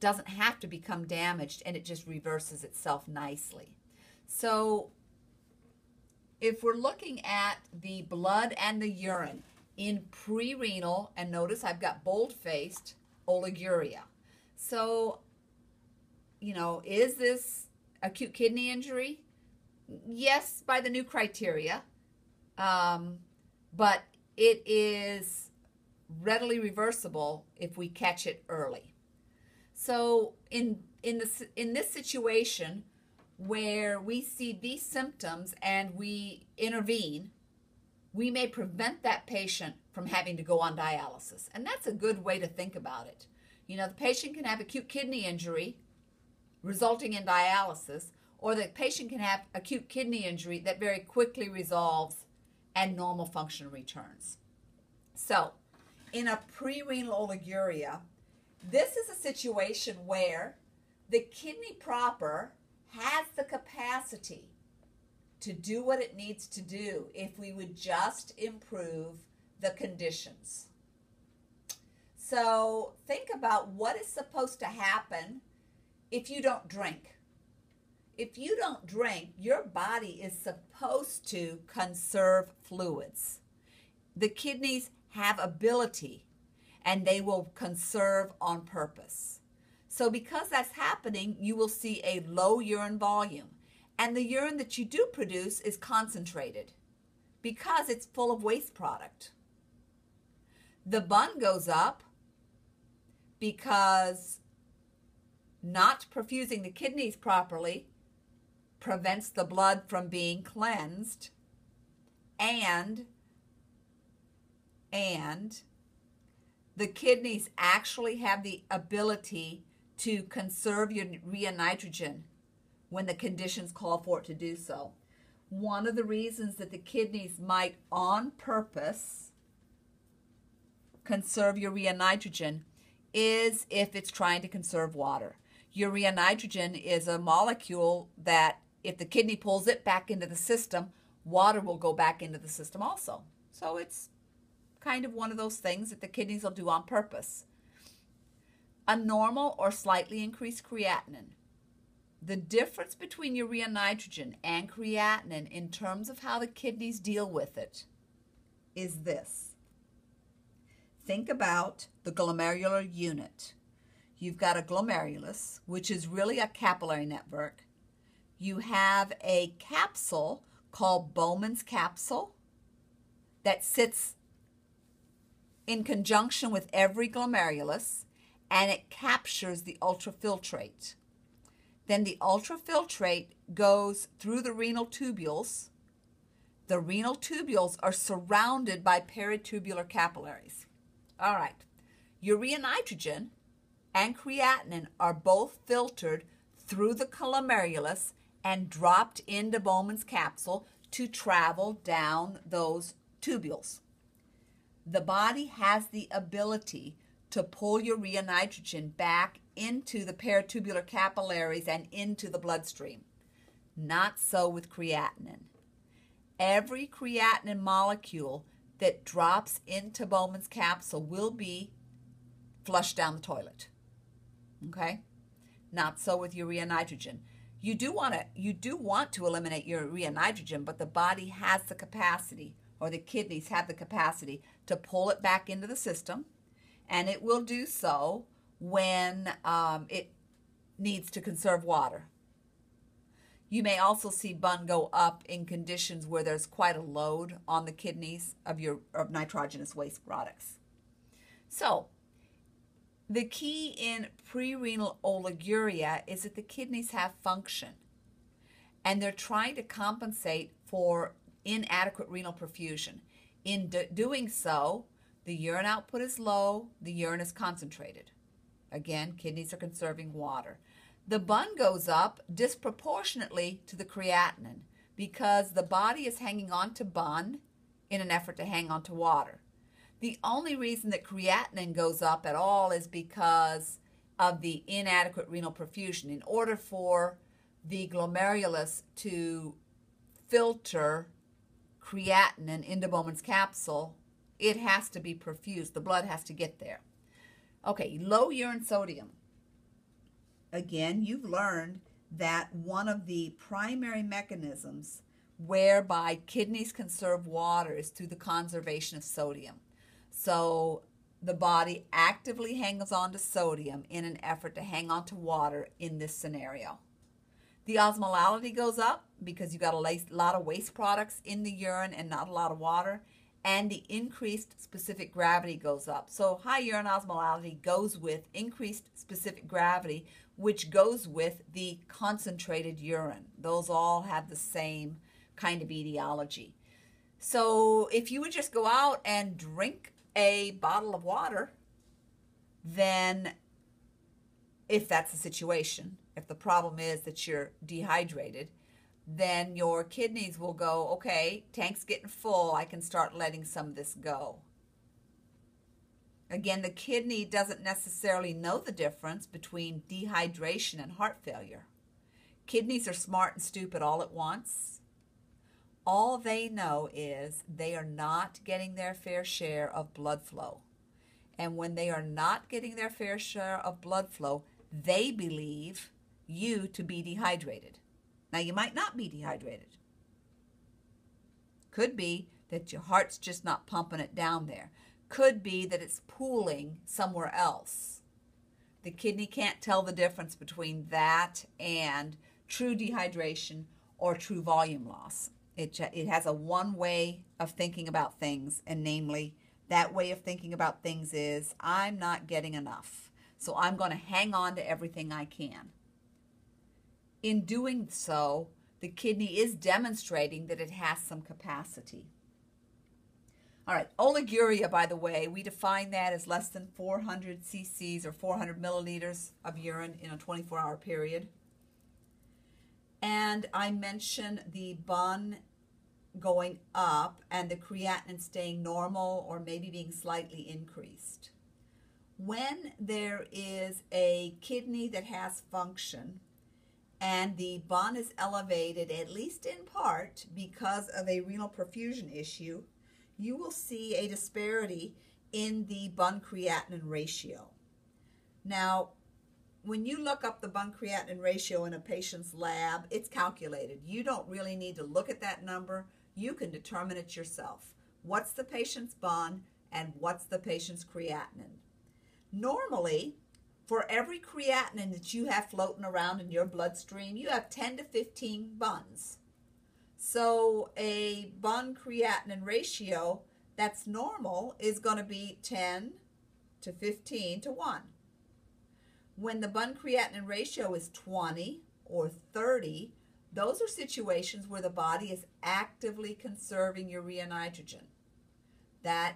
doesn't have to become damaged, and it just reverses itself nicely. So if we're looking at the blood and the urine in pre-renal, and notice I've got bold-faced oliguria. So, is this acute kidney injury? Yes, by the new criteria, but it is readily reversible if we catch it early. So in this situation where we see these symptoms and we intervene, we may prevent that patient from having to go on dialysis. And that's a good way to think about it. The patient can have acute kidney injury resulting in dialysis, or the patient can have acute kidney injury that very quickly resolves and normal function returns. So, in a pre-renal oliguria, this is a situation where the kidney proper has the capacity to do what it needs to do if we would just improve the conditions. So think about what is supposed to happen if you don't drink. If you don't drink, your body is supposed to conserve fluids. The kidneys have ability, and they will conserve on purpose. So because that's happening, you will see a low urine volume. And the urine that you do produce is concentrated because it's full of waste product. The bun goes up because not perfusing the kidneys properly prevents the blood from being cleansed, and the kidneys actually have the ability to conserve urea nitrogen when the conditions call for it to do so. One of the reasons that the kidneys might on purpose conserve urea nitrogen is if it's trying to conserve water. Urea nitrogen is a molecule that if the kidney pulls it back into the system, water will go back into the system also. So it's kind of one of those things that the kidneys will do on purpose. A normal or slightly increased creatinine. The difference between urea nitrogen and creatinine in terms of how the kidneys deal with it is this. Think about the glomerular unit. You've got a glomerulus, which is really a capillary network. You have a capsule called Bowman's capsule that sits in conjunction with every glomerulus, and it captures the ultrafiltrate. Then the ultrafiltrate goes through the renal tubules. The renal tubules are surrounded by peritubular capillaries. All right, urea nitrogen and creatinine are both filtered through the glomerulus and dropped into Bowman's capsule to travel down those tubules. The body has the ability to pull urea nitrogen back into the peritubular capillaries and into the bloodstream. Not so with creatinine. Every creatinine molecule that drops into Bowman's capsule will be flushed down the toilet. Okay? Not so with urea nitrogen. You do want to eliminate urea nitrogen, but the body has the capacity, or the kidneys have the capacity, to pull it back into the system, and it will do so when it needs to conserve water. You may also see bun go up in conditions where there's quite a load on the kidneys of nitrogenous waste products. So, the key in pre-renal oliguria is that the kidneys have function, and they're trying to compensate for inadequate renal perfusion. In doing so, the urine output is low, the urine is concentrated. Again, kidneys are conserving water. The bun goes up disproportionately to the creatinine because the body is hanging on to bun in an effort to hang on to water. The only reason that creatinine goes up at all is because of the inadequate renal perfusion. In order for the glomerulus to filter creatinine into Bowman's capsule, it has to be perfused. The blood has to get there. Okay, low urine sodium. again, you've learned that one of the primary mechanisms whereby kidneys conserve water is through the conservation of sodium. So the body actively hangs on to sodium in an effort to hang on to water in this scenario. The osmolality goes up because you've got a lot of waste products in the urine and not a lot of water, and the increased specific gravity goes up. So high urine osmolality goes with increased specific gravity, which goes with the concentrated urine. Those all have the same kind of etiology. So if you would just go out and drink a bottle of water, then if that's the situation, if the problem is that you're dehydrated, then your kidneys will go, okay, tank's getting full, I can start letting some of this go. Again, the kidney doesn't necessarily know the difference between dehydration and heart failure. Kidneys are smart and stupid all at once. All they know is they are not getting their fair share of blood flow. And when they are not getting their fair share of blood flow, they believe you to be dehydrated. Now, you might not be dehydrated. Could be that your heart's just not pumping it down there. Could be that it's pooling somewhere else. The kidney can't tell the difference between that and true dehydration or true volume loss. It has a one way of thinking about things, and namely, that way of thinking about things is, I'm not getting enough, so I'm going to hang on to everything I can. In doing so, the kidney is demonstrating that it has some capacity. All right, oliguria, by the way, we define that as less than 400 cc's or 400 milliliters of urine in a 24-hour period. And I mentioned the bun going up and the creatinine staying normal or maybe being slightly increased. When there is a kidney that has function and the bun is elevated, at least in part because of a renal perfusion issue, you will see a disparity in the bun creatinine ratio. Now, when you look up the bun creatinine ratio in a patient's lab, it's calculated. You don't really need to look at that number. You can determine it yourself. What's the patient's bun and what's the patient's creatinine? Normally, for every creatinine that you have floating around in your bloodstream, you have 10 to 15 buns. So a bun creatinine ratio that's normal is going to be 10 to 15 to 1. When the bun creatinine ratio is 20 or 30, those are situations where the body is actively conserving urea nitrogen. That